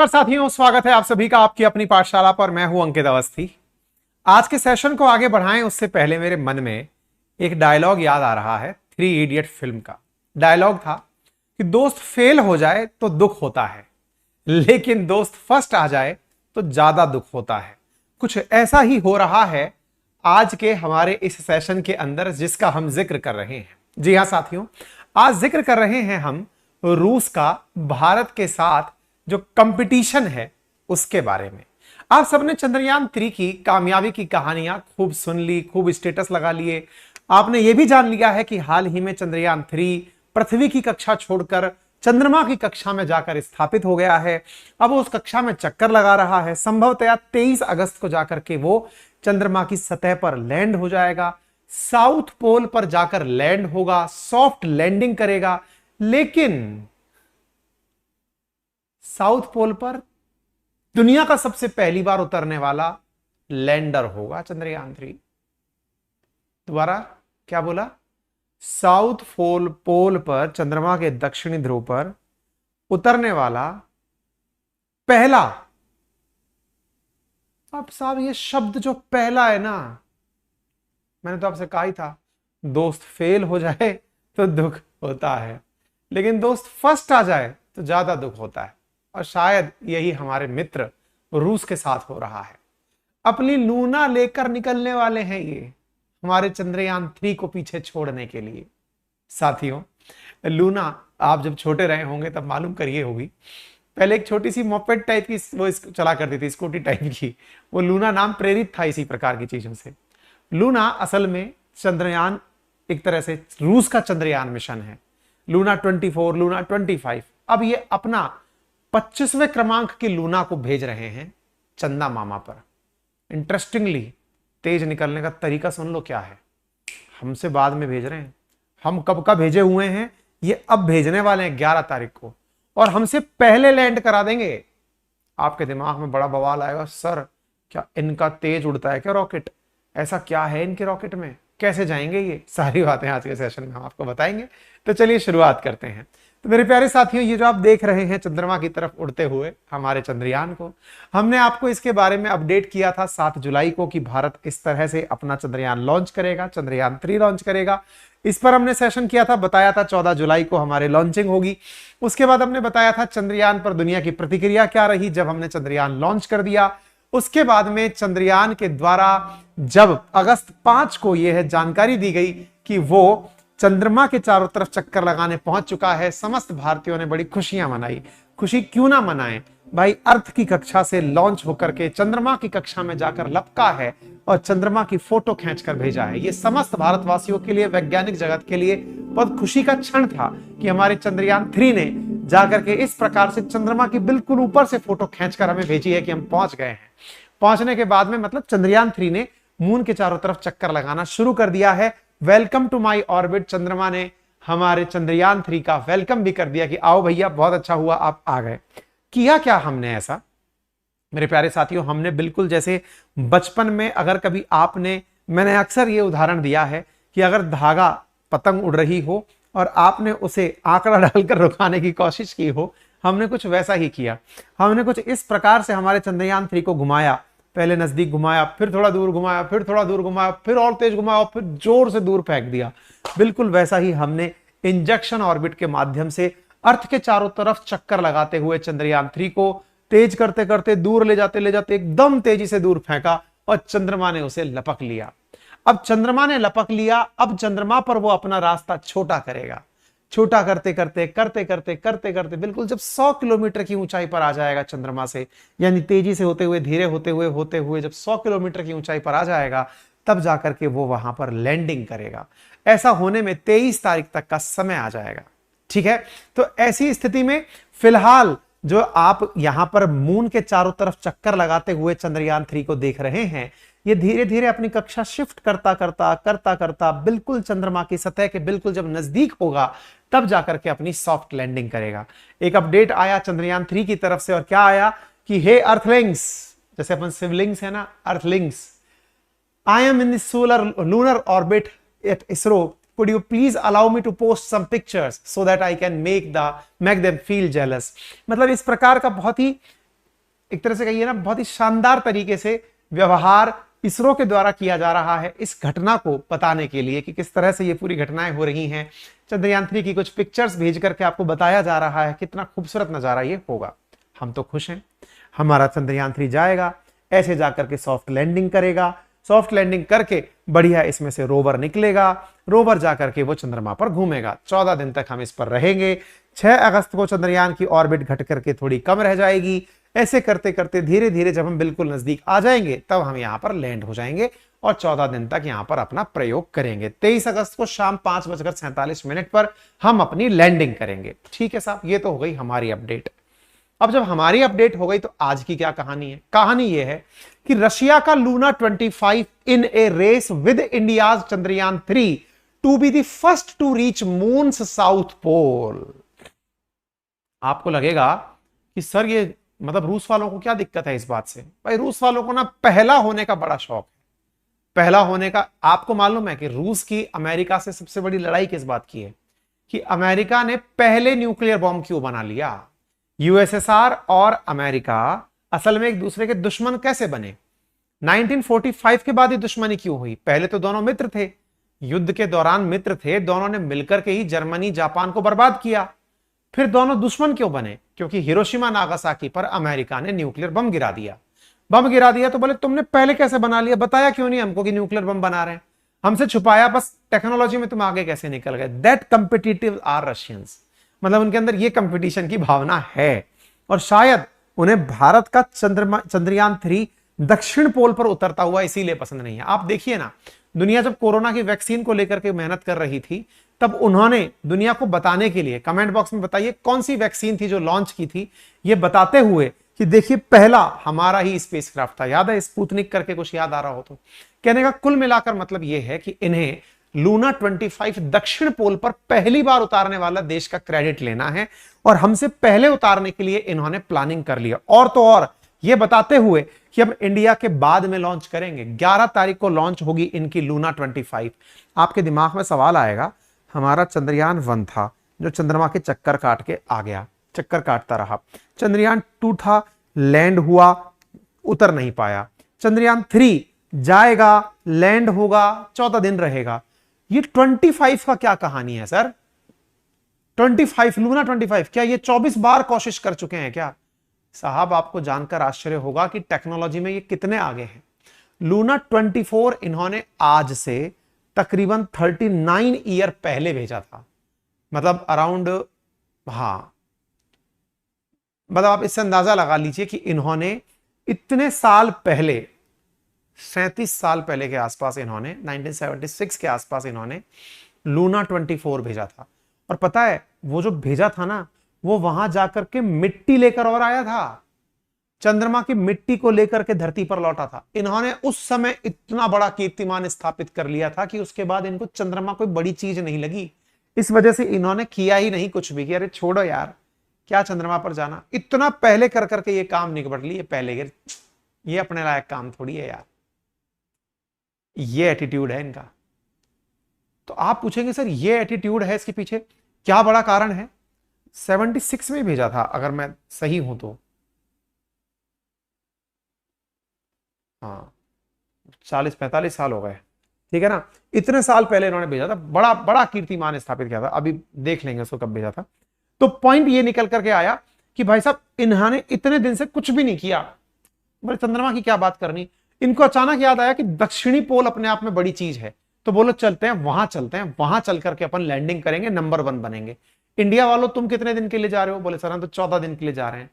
साथियों, स्वागत है आप सभी का आपकी अपनी पाठशाला पर। मैं हूं अंकित अवस्थी। आज के सेशन को आगे बढ़ाएं उससे पहले मेरे मन में एक डायलॉग याद आ रहा है। 3 इडियट फिल्म का डायलॉग था कि दोस्त फेल हो जाए तो दुख होता है, लेकिन दोस्त फर्स्ट आ जाए तो ज्यादा दुख होता है। कुछ ऐसा ही हो रहा है आज के हमारे इस सेशन के अंदर, जिसका हम जिक्र कर रहे हैं। जी हां साथियों, आज जिक्र कर रहे हैं हम रूस का भारत के साथ जो कंपटीशन है उसके बारे में। आप सबने चंद्रयान 3 की कामयाबी की कहानियां खूब सुन ली, खूब स्टेटस लगा लिए। आपने यह भी जान लिया है कि हाल ही में चंद्रयान 3 पृथ्वी की कक्षा छोड़कर चंद्रमा की कक्षा में जाकर स्थापित हो गया है। अब उस कक्षा में चक्कर लगा रहा है। संभवतया 23 अगस्त को जाकर के वो चंद्रमा की सतह पर लैंड हो जाएगा, साउथ पोल पर जाकर लैंड होगा, सॉफ्ट लैंडिंग करेगा। लेकिन साउथ पोल पर दुनिया का सबसे पहली बार उतरने वाला लैंडर होगा चंद्रयान 3। दोबारा क्या बोला? साउथ पोल पर, चंद्रमा के दक्षिणी ध्रुव पर उतरने वाला पहला। अब साहब ये शब्द जो पहला है ना, मैंने तो आपसे कहा ही था दोस्त फेल हो जाए तो दुख होता है, लेकिन दोस्त फर्स्ट आ जाए तो ज्यादा दुख होता है। और शायद यही हमारे मित्र रूस के साथ हो रहा है। अपनी लूना लेकर निकलने वाले हैं ये हमारे चंद्रयान 3 को पीछे छोड़ने के लिए। साथियों, लूना आप जब छोटे रहे होंगे तब मालूम करिए होगी, पहले एक छोटी सी मोपेड टाइप की वो चला करती थी, स्कूटी टाइप की। वो लूना नाम प्रेरित था इसी प्रकार की चीजों से। लूना असल में चंद्रयान, एक तरह से रूस का चंद्रयान मिशन है। Luna 24, Luna 25। अब ये अपना 25वें क्रमांक की लूना को भेज रहे हैं चंदा मामा पर। इंटरेस्टिंगली तेज निकलने का तरीका सुन लो क्या है। हमसे बाद में भेज रहे हैं, हम कब का भेजे हुए हैं, ये अब भेजने वाले हैं 11 तारीख को, और हमसे पहले लैंड करा देंगे। आपके दिमाग में बड़ा बवाल आएगा, सर क्या इनका तेज उड़ता है क्या रॉकेट? ऐसा क्या है इनके रॉकेट में, कैसे जाएंगे ये? सारी बातें आज के सेशन में हम आपको बताएंगे। तो चलिए शुरुआत करते हैं। तो मेरे प्यारे साथियों, ये जो आप देख रहे हैं चंद्रमा की तरफ उड़ते हुए हमारे चंद्रयान को, हमने आपको इसके बारे में अपडेट किया था 7 जुलाई को कि भारत इस तरह से अपना चंद्रयान लॉन्च करेगा, चंद्रयान 3 लॉन्च करेगा। इस पर हमने सेशन किया था, बताया था 14 जुलाई को हमारे लॉन्चिंग होगी। उसके बाद हमने बताया था चंद्रयान पर दुनिया की प्रतिक्रिया क्या रही जब हमने चंद्रयान लॉन्च कर दिया। उसके बाद में चंद्रयान के द्वारा जब अगस्त 5 को यह जानकारी दी गई कि वो चंद्रमा के चारों तरफ चक्कर लगाने पहुंच चुका है, समस्त भारतीयों ने बड़ी खुशियां मनाई। खुशी क्यों ना मनाएं भाई, अर्थ की कक्षा से लॉन्च होकर के चंद्रमा की कक्षा में जाकर लपका है और चंद्रमा की फोटो खींचकर भेजा है। ये समस्त भारतवासियों के लिए, वैज्ञानिक जगत के लिए बहुत खुशी का क्षण था कि हमारे चंद्रयान 3 ने जाकर के इस प्रकार से चंद्रमा की बिल्कुल ऊपर से फोटो खींचकर हमें भेजी है कि हम पहुंच गए हैं। पहुंचने के बाद में मतलब चंद्रयान 3 ने मून के चारों तरफ चक्कर लगाना शुरू कर दिया है। वेलकम टू माई ऑर्बिट, चंद्रमा ने हमारे चंद्रयान 3 का वेलकम भी कर दिया कि आओ भैया, बहुत अच्छा हुआ आप आ गए। किया क्या हमने ऐसा मेरे प्यारे साथियों? हमने बिल्कुल जैसे बचपन में, अगर कभी आपने, मैंने अक्सर ये उदाहरण दिया है कि अगर धागा पतंग उड़ रही हो और आपने उसे आंकड़ा डालकर रुकाने की कोशिश की हो, हमने कुछ वैसा ही किया। हमने कुछ इस प्रकार से हमारे चंद्रयान 3 को घुमाया, पहले नजदीक घुमाया, फिर थोड़ा दूर घुमाया, फिर थोड़ा दूर घुमाया, फिर और तेज घुमाया, फिर जोर से दूर फेंक दिया। बिल्कुल वैसा ही हमने इंजेक्शन ऑर्बिट के माध्यम से अर्थ के चारों तरफ चक्कर लगाते हुए चंद्रयान 3 को तेज करते करते दूर ले जाते एकदम तेजी से दूर फेंका और चंद्रमा ने उसे लपक लिया। अब चंद्रमा ने लपक लिया, अब चंद्रमा पर वो अपना रास्ता छोटा करेगा। छोटा करते करते बिल्कुल जब 100 किलोमीटर की ऊंचाई पर आ जाएगा चंद्रमा से, यानी तेजी से होते हुए, धीरे होते हुए जब 100 किलोमीटर की ऊंचाई पर आ जाएगा, तब जाकर के वो वहां पर लैंडिंग करेगा। ऐसा होने में 23 तारीख तक का समय आ जाएगा। ठीक है, तो ऐसी स्थिति में फिलहाल जो आप यहां पर मून के चारों तरफ चक्कर लगाते हुए चंद्रयान 3 को देख रहे हैं, ये धीरे धीरे अपनी कक्षा शिफ्ट करता बिल्कुल चंद्रमा की सतह के बिल्कुल जब नजदीक होगा, तब जाकर के अपनी सॉफ्ट लैंडिंग करेगा। एक अपडेट आया चंद्रयान 3 की तरफ से, और क्या आया कि हे अर्थलिंग्स, जैसे अपन सिवलिंग्स है ना, earthlings, I am in the solar lunar orbit at ISRO, could you please allow me to post some pictures so that I can make them feel jealous। मतलब इस प्रकार का बहुत ही एक तरह से कहिए ना, बहुत ही शानदार तरीके से व्यवहार इसरो के द्वारा किया जा रहा है इस घटना को बताने के लिए कि किस तरह से ये पूरी घटनाएं हो रही हैं। चंद्रयान 3 की कुछ पिक्चर्स भेज करके आपको बताया जा रहा है कितना खूबसूरत नजारा ये होगा। हम तो खुश हैं, हमारा चंद्रयान 3 जाएगा, ऐसे जाकर के सॉफ्ट लैंडिंग करेगा, सॉफ्ट लैंडिंग करके बढ़िया इसमें से रोवर निकलेगा, रोवर जाकर के वो चंद्रमा पर घूमेगा। 14 दिन तक हम इस पर रहेंगे। 6 अगस्त को चंद्रयान की ऑर्बिट घट करके थोड़ी कम रह जाएगी। ऐसे करते करते धीरे धीरे जब हम बिल्कुल नजदीक आ जाएंगे तब हम यहां पर लैंड हो जाएंगे और 14 दिन तक यहां पर अपना प्रयोग करेंगे। 23 अगस्त को शाम 5:47 पर हम अपनी लैंडिंग करेंगे। ठीक है साहब, ये तो हो गई हमारी अपडेट। अब जब हमारी अपडेट हो गई तो आज की क्या कहानी है? कहानी यह है कि रशिया का Luna 25 in a race with India's Chandrayaan 3 to be the first to reach moon's south pole. आपको लगेगा कि सर ये मतलब रूस वालों को क्या दिक्कत है इस बात से? भाई रूस वालों को ना पहला होने का बड़ा शौक है। पहला होने का आपको मालूम है कि रूस की अमेरिका से सबसे बड़ी लड़ाई किस बात की है कि अमेरिका ने पहले न्यूक्लियर बॉम्ब क्यों बना लिया। यूएसएसआर और अमेरिका असल में एक दूसरे के दुश्मन कैसे बने? 1945 के बाद ही दुश्मनी क्यों हुई? पहले तो दोनों मित्र थे, युद्ध के दौरान मित्र थे, दोनों ने मिलकर के ही जर्मनी जापान को बर्बाद किया। फिर दोनों दुश्मन क्यों बने? क्योंकि हिरोशिमा नागासाकी पर अमेरिका ने न्यूक्लियर बम गिरा दिया। बम गिरा दिया तो बोले तुमने पहले कैसे बना लिया, बताया क्यों नहीं हमको कि न्यूक्लियर बम बना रहे हैं, हमसे छुपाया, बस टेक्नोलॉजी में तुम आगे कैसे निकल गए। दैट कॉम्पिटिटिव आर रशियंस, मतलब उनके अंदर ये कंपटीशन की भावना है। और शायद उन्हें भारत का चंद्रयान 3 दक्षिण पोल पर उतरता हुआ इसीलिए पसंद नहीं है। आप देखिए ना, दुनिया जब कोरोना की वैक्सीन को लेकर के मेहनत कर रही थी तब उन्होंने दुनिया को बताने के लिए, कमेंट बॉक्स में बताइए कौन सी वैक्सीन थी जो लॉन्च की थी, ये बताते हुए कि देखिए पहला हमारा ही स्पेसक्राफ्ट था। याद है स्पुतनिक करके, कुछ याद आ रहा हो तो? कहने का कुल मिलाकर मतलब यह है कि इन्हें लूना 25 दक्षिण पोल पर पहली बार उतारने वाला देश का क्रेडिट लेना है और हमसे पहले उतारने के लिए इन्होंने प्लानिंग कर लिया। और तो और ये बताते हुए कि अब इंडिया के बाद में लॉन्च करेंगे। 11 तारीख को लॉन्च होगी इनकी लूना 25। आपके दिमाग में सवाल आएगा, हमारा चंद्रयान 1 था जो चंद्रमा के चक्कर काट के आ गया, चक्कर काटता रहा। चंद्रयान 2 था, लैंड हुआ, उतर नहीं पाया। चंद्रयान 3 जाएगा, लैंड होगा, 14 दिन रहेगा। ये 25 का क्या कहानी है सर? 25 लूना 25, क्या ये 24 बार कोशिश कर चुके हैं क्या? साहब आपको जानकर आश्चर्य होगा कि टेक्नोलॉजी में ये कितने आगे हैं। लूना 24 इन्होंने आज से तकरीबन 39 ईयर पहले भेजा था, मतलब अराउंड, हाँ मतलब आप इससे अंदाजा लगा लीजिए कि इन्होंने इतने साल पहले, 37 साल पहले के आसपास इन्होंने 1976 के आसपास इन्होंने लूना 24 भेजा था। और पता है वो जो भेजा था ना, वो वहां जाकर के मिट्टी लेकर और आया था, चंद्रमा की मिट्टी को लेकर के धरती पर लौटा था। इन्होंने उस समय इतना बड़ा कीर्तिमान स्थापित कर लिया था कि उसके बाद इनको चंद्रमा कोई बड़ी चीज नहीं लगी। इस वजह से इन्होंने किया ही नहीं कुछ भी कि अरे छोड़ो यार, क्या चंद्रमा पर जाना, इतना पहले कर करके ये काम निकट लिए पहले, ये अपने लायक काम थोड़ी है यार। ये एटीट्यूड है इनका। तो आप पूछेंगे सर ये एटीट्यूड है, इसके पीछे क्या बड़ा कारण है? 76 में भेजा था अगर मैं सही हूं तो, हाँ 40-45 साल हो गए, ठीक है ना। इतने साल पहले इन्होंने भेजा था, बड़ा बड़ा कीर्तिमान स्थापित किया था। अभी देख लेंगे उसको कब भेजा था। तो पॉइंट ये निकल करके आया कि भाई साहब इन्होंने इतने दिन से कुछ भी नहीं किया। बोले चंद्रमा की क्या बात करनी। इनको अचानक याद आया कि दक्षिणी पोल अपने आप में बड़ी चीज है, तो बोलो चलते हैं वहां, चलते हैं वहां, चल करके अपन लैंडिंग करेंगे, नंबर 1 बनेंगे। इंडिया वालों तुम कितने दिन के लिए जा रहे हो? बोले सर हम तो 14 दिन के लिए जा रहे हैं।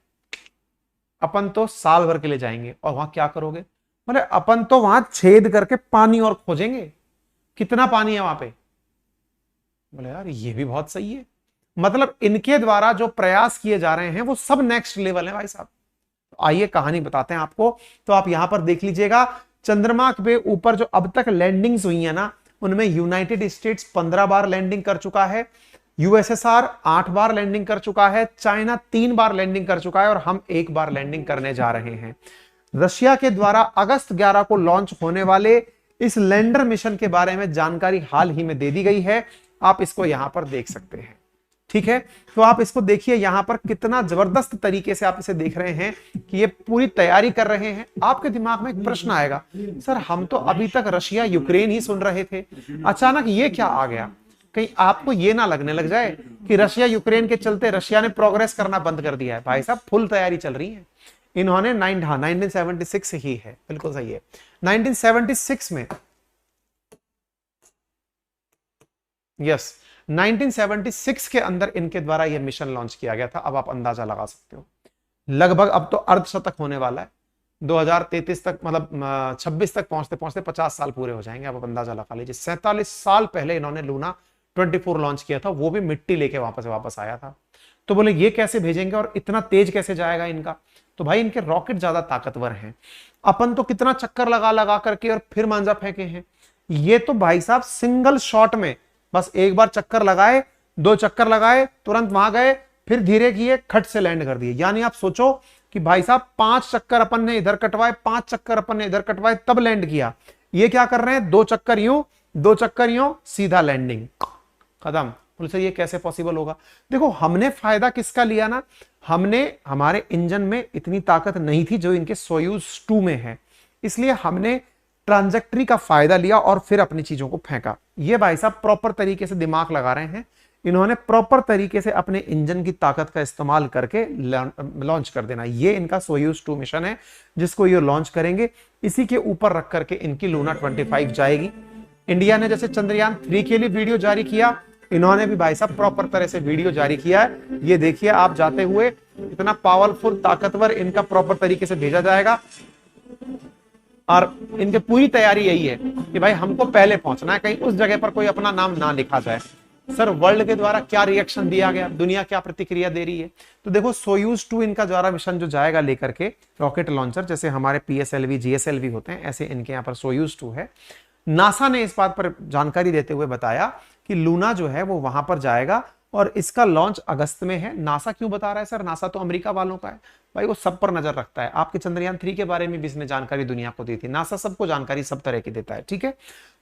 अपन तो साल भर के लिए जाएंगे। और वहां क्या करोगे? बोले अपन तो वहां छेद करके पानी और खोजेंगे। कितना पानी है वहां पे? बोले यार ये भी बहुत सही है। मतलब इनके द्वारा जो प्रयास किए जा रहे हैं वो सब नेक्स्ट लेवल है भाई साहब। आइए कहानी बताते हैं आपको। तो आप यहां पर देख लीजिएगा, चंद्रमा के ऊपर जो अब तक लैंडिंग्स हुई है ना, उनमें यूनाइटेड स्टेट्स 15 बार लैंडिंग कर चुका है, यूएसएसआर 8 बार लैंडिंग कर चुका है, चाइना 3 बार लैंडिंग कर चुका है और हम 1 बार लैंडिंग करने जा रहे हैं। रशिया के द्वारा अगस्त 11 को लॉन्च होने वाले इस लैंडर मिशन के बारे में जानकारी हाल ही में दे दी गई है। आप इसको यहां पर देख सकते हैं। ठीक है, तो आप इसको देखिए यहां पर कितना जबरदस्त तरीके से आप इसे देख रहे हैं कि ये पूरी तैयारी कर रहे हैं। आपके दिमाग में एक प्रश्न आएगा, सर हम तो अभी तक रशिया यूक्रेन ही सुन रहे थे, अचानक ये क्या आ गया? कहीं आपको ये ना लगने लग जाए कि रशिया यूक्रेन के चलते रशिया ने प्रोग्रेस करना बंद कर दिया है। भाई साहब फुल तैयारी चल रही है। इन्होंने 1976 ही है, बिल्कुल सही है। 1976 में, यस 1976 के अंदर इनके द्वारा यह मिशन लॉन्च किया गया था। अब आप अंदाजा लगा सकते हो, लगभग अब तो अर्धशतक होने वाला है। 2033 तक, मतलब 26 तक पहुंचते पहुंचते 50 साल पूरे हो जाएंगे। अब आप अंदाजा लगा लीजिए, 47 साल पहले इन्होंने लूना 24 लॉन्च किया था, वो भी मिट्टी लेके वापस आया था। तो बोले ये कैसे भेजेंगे और इतना तेज कैसे जाएगा इनका? तो भाई इनके रॉकेट ज्यादा ताकतवर हैं। अपन तो कितना चक्कर लगा लगा करके और फिर मांजा फेंके हैं। ये तो भाई साहब सिंगल शॉट में बस एक बार चक्कर लगाए, 2 चक्कर लगाए, तुरंत वहां गए, फिर धीरे किए, खट से लैंड कर दिए। यानी आप सोचो कि भाई साहब 5 चक्कर अपन ने इधर कटवाए, 5 चक्कर अपन ने इधर कटवाए, तब लैंड किया। ये क्या कर रहे हैं, 2 चक्कर यूं, 2 चक्कर यूं, सीधा लैंडिंग, खत्म। बोले सर ये कैसे पॉसिबल होगा? देखो हमने फायदा किसका लिया ना, हमने, हमारे इंजन में इतनी ताकत नहीं थी जो इनके सोयूज 2 में है, इसलिए हमने ट्रांजैक्टरी का फायदा लिया और फिर अपनी चीजों को फेंका। ये भाई साहब प्रॉपर तरीके से दिमाग लगा रहे हैं, इन्होंने प्रॉपर तरीके से अपने इंजन की ताकत का इस्तेमाल करके लॉन्च कर देना। ये इनका सोयूज 2 मिशन है जिसको ये लॉन्च करेंगे। इसी के ऊपर रख करके इनकी लूना 25 जाएगी। इंडिया ने जैसे चंद्रयान 3 के लिए वीडियो जारी किया, इन्होंने भी भाई साहब प्रॉपर तरह से वीडियो जारी किया है। ये देखिए आप जाते हुए, इतना पावरफुल ताकतवर इनका प्रॉपर तरीके से भेजा जाएगा। और इनकी पूरी तैयारी यही है कि भाई हमको पहले पहुंचना है, कहीं उस जगह पर कोई अपना नाम ना लिखा जाए। सर वर्ल्ड के द्वारा क्या रिएक्शन दिया गया, दुनिया क्या प्रतिक्रिया दे रही है? तो देखो सोयूज 2 इनका द्वारा मिशन जो जाएगा लेकर के रॉकेट लॉन्चर, जैसे हमारे PSLV GSLV होते हैं, ऐसे इनके यहाँ पर सोयूज 2 है। नासा ने इस बात पर जानकारी देते हुए बताया कि लूना जो है वो वहां पर जाएगा और इसका लॉन्च अगस्त में है। नासा क्यों बता रहा है सर? नासा तो अमेरिका वालों का है भाई, वो सब पर नजर रखता है। आपके चंद्रयान 3 के बारे में भी इसने जानकारी दुनिया को दी थी। नासा सबको जानकारी सब तरह की देता है, ठीक है।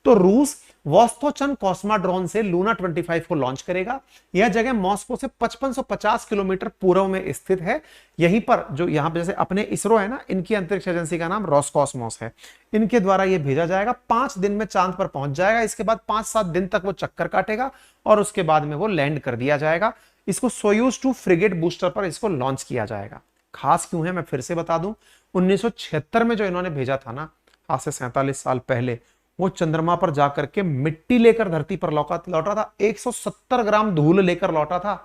तो रूस वोस्तोचन कॉस्माड्रोन से लूना 25 को लॉन्च करेगा। यह जगह मॉस्को से 5550 किलोमीटर पूर्व में स्थित है। यहीं पर जो यहाँ पे जैसे अपने इसरो है ना, इनकी अंतरिक्ष एजेंसी का नाम रोसकॉस्मोस है, इनके द्वारा यह भेजा जाएगा। 5 दिन में चांद पर पहुंच जाएगा। इसके बाद 5-7 दिन तक वो चक्कर काटेगा और उसके बाद में वो लैंड कर दिया जाएगा। इसको सोयूज 2 फ्रिगेट बूस्टर पर इसको लॉन्च किया जाएगा। खास क्यों है मैं फिर से बता दूं, 1976 में जो इन्होंने भेजा था ना, आज से 47 साल पहले, वो चंद्रमा पर जाकर के मिट्टी लेकर धरती पर लौटा था। 170 ग्राम धूल लेकर लौटा था,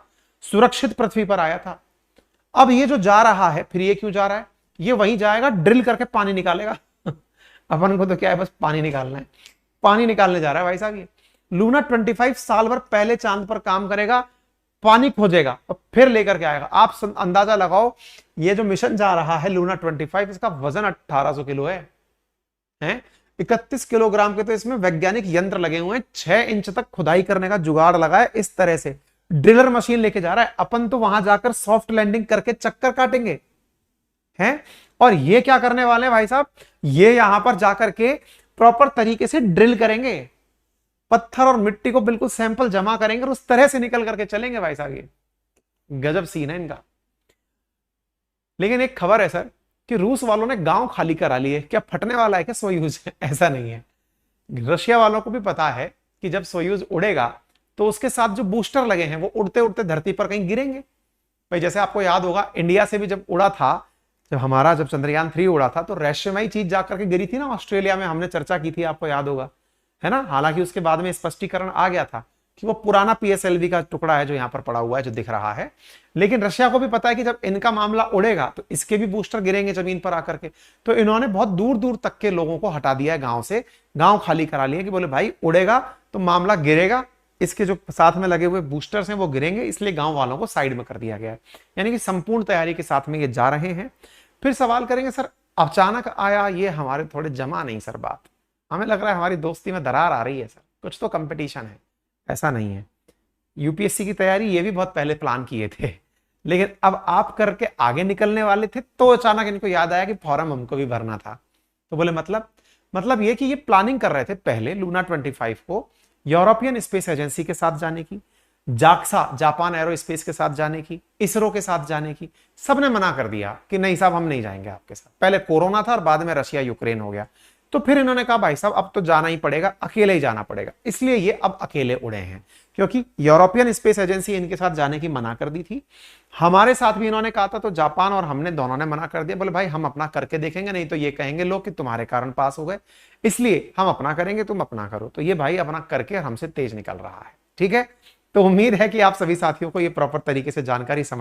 सुरक्षित पृथ्वी पर आया था। अब ये जो जा रहा है, फिर ये क्यों जा रहा है? ये वहीं जाएगा, ड्रिल करके पानी निकालेगा। अपन को तो क्या है, बस पानी निकालना है। पानी निकालने जा रहा है भाई साहब। ये लूना 25 साल भर पहले चांद पर काम करेगा, पानी खोजेगा और फिर लेकर के आएगा। आप अंदाजा लगाओ, ये जो मिशन जा रहा है लूना 25, इसका वजन 1800 किलो है, 31 किलोग्राम के तो इसमें वैज्ञानिक यंत्र लगे हुए हैं। 6 इंच तक खुदाई करने का जुगाड़ लगा है। इस तरह से ड्रिलर मशीन लेके जा रहा है। अपन तो वहां जाकर सॉफ्ट लैंडिंग करके चक्कर काटेंगे हैं, और ये क्या करने वाले हैं भाई साहब, ये यहां पर जाकर के प्रॉपर तरीके से ड्रिल करेंगे, पत्थर और मिट्टी को बिल्कुल सैंपल जमा करेंगे और उस तरह से निकल करके चलेंगे भाई साहब। ये गजब सीन है इनका। लेकिन एक खबर है सर कि रूस वालों ने गांव खाली करा लिए। क्या फटने वाला है क्या सोयूज? ऐसा नहीं है। रशिया वालों को भी पता है कि जब सोयूज उड़ेगा तो उसके साथ जो बूस्टर लगे हैं वो उड़ते उड़ते धरती पर कहीं गिरेंगे। भाई जैसे आपको याद होगा, इंडिया से भी जब उड़ा था, जब चंद्रयान 3 उड़ा था, तो रहस्यमयी चीज जाकर के गिरी थी ना ऑस्ट्रेलिया में, हमने चर्चा की थी, आपको याद होगा, है ना। हालांकि उसके बाद में स्पष्टीकरण आ गया था कि वो पुराना PSLV का टुकड़ा है जो यहां पर पड़ा हुआ है, जो दिख रहा है। लेकिन रशिया को भी पता है कि जब इनका मामला उड़ेगा तो इसके भी बूस्टर गिरेंगे जमीन पर आकर के। तो इन्होंने बहुत दूर दूर तक के लोगों को हटा दिया है गांव से, गांव खाली करा लिए कि बोले भाई उड़ेगा तो मामला गिरेगा, इसके जो साथ में लगे हुए बूस्टर्स हैं वो गिरेंगे, इसलिए गांव वालों को साइड में कर दिया गया है। यानी कि संपूर्ण तैयारी के साथ में ये जा रहे हैं। फिर सवाल करेंगे सर अचानक आया ये, हमारे थोड़े जमा नहीं सर बात, हमें लग रहा है हमारी दोस्ती में दरार आ रही है सर, कुछ तो कंपटीशन है। ऐसा नहीं है। UPSC की तैयारी ये भी बहुत पहले प्लान किए थे, लेकिन अब आप करके आगे निकलने वाले थे तो अचानक इनको याद आया कि फॉर्म हमको भी भरना था। तो बोले मतलब ये कि ये प्लानिंग कर रहे थे पहले लूना 25 को यूरोपियन स्पेस एजेंसी के साथ जाने की। जाक्सा जापान एरोस्पेस के साथ जाने की, इसरो के साथ जाने की, सबने मना कर दिया कि नहीं साहब हम नहीं जाएंगे आपके साथ। पहले कोरोना था और बाद में रशिया यूक्रेन हो गया, तो फिर इन्होंने कहा भाई साहब अब तो जाना ही पड़ेगा, अकेले ही जाना पड़ेगा। इसलिए ये अब अकेले उड़े हैं, क्योंकि यूरोपियन स्पेस एजेंसी इनके साथ जाने की मना कर दी थी। हमारे साथ भी इन्होंने कहा था, तो जापान और हमने दोनों ने मना कर दिया, बोले भाई हम अपना करके देखेंगे, नहीं तो ये कहेंगे लोग कि तुम्हारे कारण पास हो गए, इसलिए हम अपना करेंगे, तुम अपना करो। तो ये भाई अपना करके हमसे तेज निकल रहा है। ठीक है, तो उम्मीद है कि आप सभी साथियों को ये प्रॉपर तरीके से जानकारी समझ